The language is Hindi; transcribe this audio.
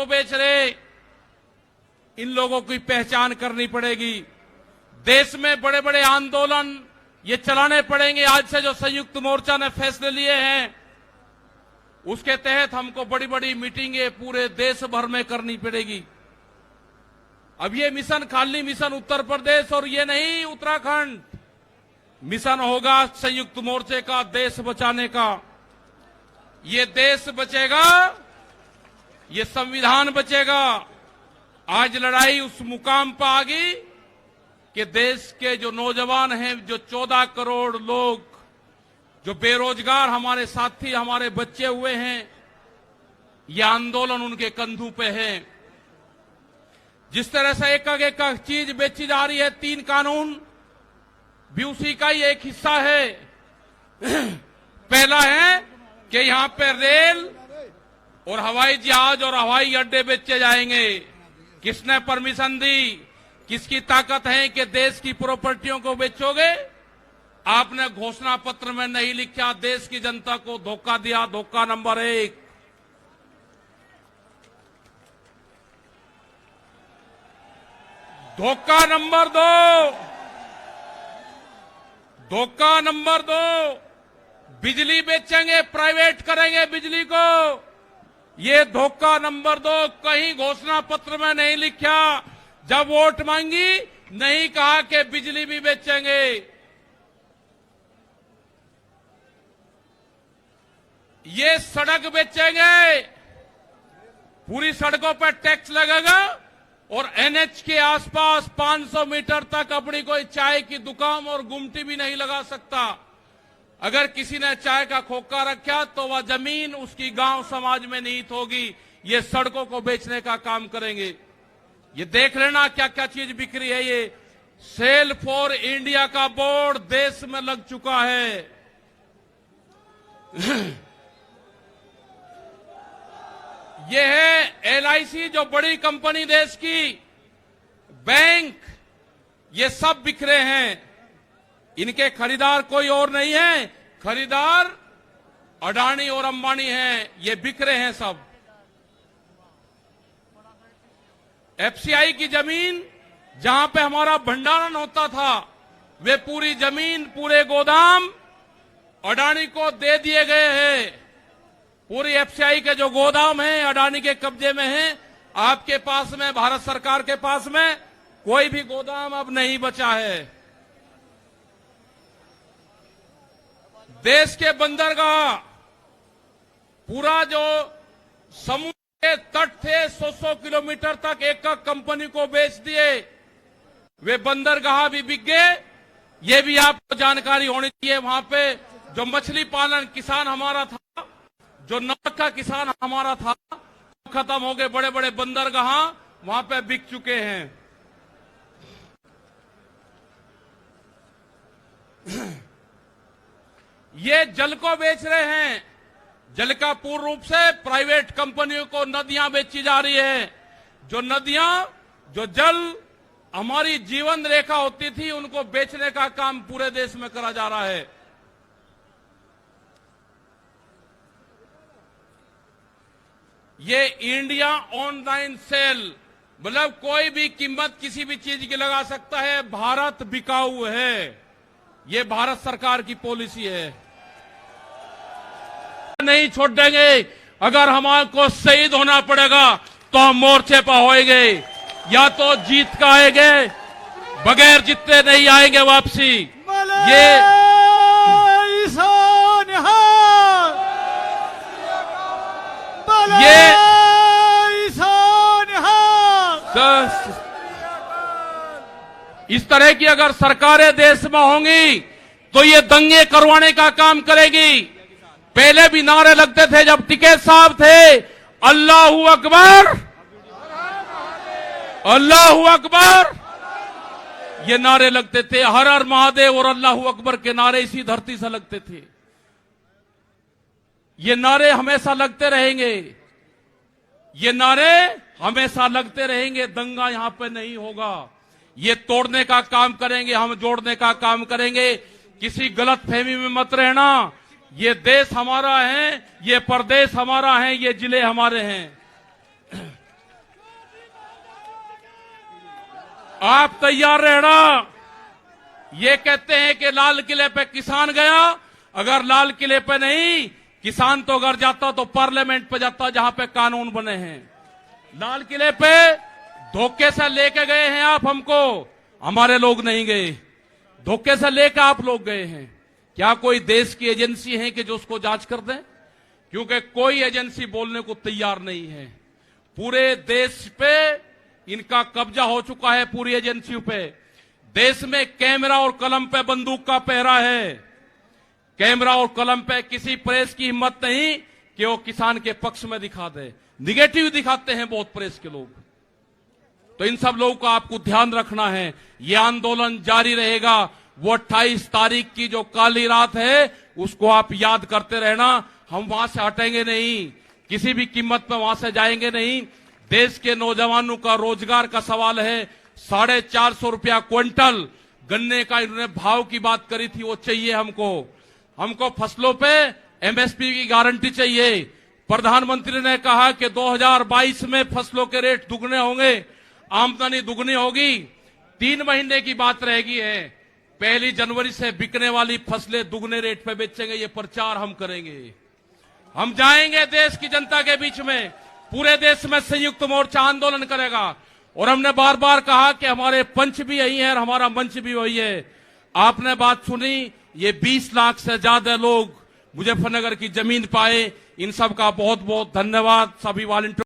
को बेच रहे, इन लोगों की पहचान करनी पड़ेगी। देश में बड़े बड़े आंदोलन ये चलाने पड़ेंगे। आज से जो संयुक्त मोर्चा ने फैसले लिए हैं, उसके तहत हमको बड़ी बड़ी मीटिंगें पूरे देश भर में करनी पड़ेगी। अब ये मिशन खाली मिशन उत्तर प्रदेश और ये नहीं उत्तराखंड, मिशन होगा संयुक्त मोर्चे का देश बचाने का। ये देश बचेगा, ये संविधान बचेगा। आज लड़ाई उस मुकाम पर आ गई कि देश के जो नौजवान हैं, जो 14 करोड़ लोग जो बेरोजगार हमारे साथी, हमारे बच्चे हुए हैं, यह आंदोलन उनके कंधों पे है। जिस तरह से एक चीज बेची जा रही है, 3 कानून भी उसी का ही एक हिस्सा है। पहला है कि यहां पे रेल और हवाई जहाज और हवाई अड्डे बेचे जाएंगे। किसने परमिशन दी? किसकी ताकत है कि देश की प्रॉपर्टियों को बेचोगे? आपने घोषणा पत्र में नहीं लिखा, देश की जनता को धोखा दिया। धोखा नंबर 1। धोखा नंबर 2, धोखा नंबर 2, बिजली बेचेंगे, प्राइवेट करेंगे बिजली को। ये धोखा नंबर 2 कहीं घोषणा पत्र में नहीं लिखा। जब वोट मांगी, नहीं कहा कि बिजली भी बेचेंगे। ये सड़क बेचेंगे, पूरी सड़कों पर टैक्स लगेगा और एनएच के आसपास 500 मीटर तक अपनी कोई चाय की दुकान और गुमटी भी नहीं लगा सकता। अगर किसी ने चाय का खोखा रखा तो वह जमीन उसकी गांव समाज में निहित होगी। ये सड़कों को बेचने का काम करेंगे। ये देख लेना क्या क्या चीज बिक्री है। ये सेल फॉर इंडिया का बोर्ड देश में लग चुका है। ये है एलआईसी, जो बड़ी कंपनी देश की, बैंक, ये सब बिखरे हैं। इनके खरीदार कोई और नहीं है, खरीदार अडानी और अंबानी हैं। ये बिखरे हैं सब। एफसीआई की जमीन, जहां पे हमारा भंडारण होता था, वे पूरी जमीन, पूरे गोदाम अडानी को दे दिए गए हैं। पूरी एफसीआई के जो गोदाम हैं अडानी के कब्जे में हैं। आपके पास में, भारत सरकार के पास में कोई भी गोदाम अब नहीं बचा है। देश के बंदरगाह, पूरा जो समुद्र के तट थे 100-100 किलोमीटर तक एक कंपनी को बेच दिए। वे बंदरगाह भी बिक गए। ये भी आपको जानकारी होनी चाहिए। वहां पे जो मछली पालन किसान हमारा था, जो नमक का किसान हमारा था, खत्म हो गए। बड़े बड़े बंदरगाह वहां पे बिक चुके हैं। ये जल को बेच रहे हैं। जल का पूर्ण रूप से प्राइवेट कंपनियों को नदियां बेची जा रही है। जो नदियां, जो जल हमारी जीवन रेखा होती थी, उनको बेचने का काम पूरे देश में करा जा रहा है। ये इंडिया ऑनलाइन सेल, मतलब कोई भी कीमत किसी भी चीज की लगा सकता है। भारत बिकाऊ है। ये भारत सरकार की पॉलिसी है। नहीं छोड़ देंगे। अगर हमारे को शहीद होना पड़ेगा तो हम मोर्चे पर होएंगे। या तो जीत का आएंगे, बगैर जीते नहीं आएंगे वापसी। ये इस तरह की अगर सरकारें देश में होंगी तो ये दंगे करवाने का काम करेगी। पहले भी नारे लगते थे जब टिकैत साहब थे, अल्लाहू अकबर, अल्लाहू अकबर, ये नारे लगते थे। हर हर महादेव और अल्लाहू अकबर के नारे इसी धरती से लगते थे। ये नारे हमेशा लगते रहेंगे। ये नारे हमेशा लगते रहेंगे। दंगा यहां पे नहीं होगा। ये तोड़ने का काम करेंगे, हम जोड़ने का काम करेंगे। किसी गलत फहमी में मत रहना। ये देश हमारा है, ये प्रदेश हमारा है, ये जिले हमारे हैं। आप तैयार रहना। ये कहते हैं कि लाल किले पे किसान गया, अगर लाल किले पे नहीं, किसान तो अगर जाता तो पार्लियामेंट पे जाता जहां पे कानून बने हैं। लाल किले पे धोखे से लेके गए हैं आप हमको, हमारे लोग नहीं गए, धोखे से लेकर आप लोग गए हैं। क्या कोई देश की एजेंसी है कि जो उसको जांच कर दे? क्योंकि कोई एजेंसी बोलने को तैयार नहीं है। पूरे देश पे इनका कब्जा हो चुका है, पूरी एजेंसियों पे। देश में कैमरा और कलम पे बंदूक का पहरा है। कैमरा और कलम पे किसी प्रेस की हिम्मत नहीं कि वो किसान के पक्ष में दिखा दे, निगेटिव दिखाते हैं बहुत प्रेस के लोग। तो इन सब लोगों का आपको ध्यान रखना है। ये आंदोलन जारी रहेगा। वो 28 तारीख की जो काली रात है उसको आप याद करते रहना। हम वहां से हटेंगे नहीं, किसी भी कीमत पर वहां से जाएंगे नहीं। देश के नौजवानों का रोजगार का सवाल है। 450 रुपया क्विंटल गन्ने का इन्होंने भाव की बात करी थी, वो चाहिए हमको फसलों पे एमएसपी की गारंटी चाहिए। प्रधानमंत्री ने कहा कि 2022 में फसलों के रेट दुगने होंगे, आमदनी दुगनी होगी। 3 महीने की बात रहेगी है, 1 जनवरी से बिकने वाली फसलें दुगने रेट पे बेचेंगे। ये प्रचार हम करेंगे। हम जाएंगे देश की जनता के बीच में, पूरे देश में संयुक्त मोर्चा आंदोलन करेगा। और हमने बार बार कहा कि हमारे पंच भी यही है और हमारा मंच भी वही है। आपने बात सुनी, ये 20 लाख से ज्यादा लोग मुजफ्फरनगर की जमीन पाए। इन सब का बहुत बहुत धन्यवाद सभी वॉलंटियर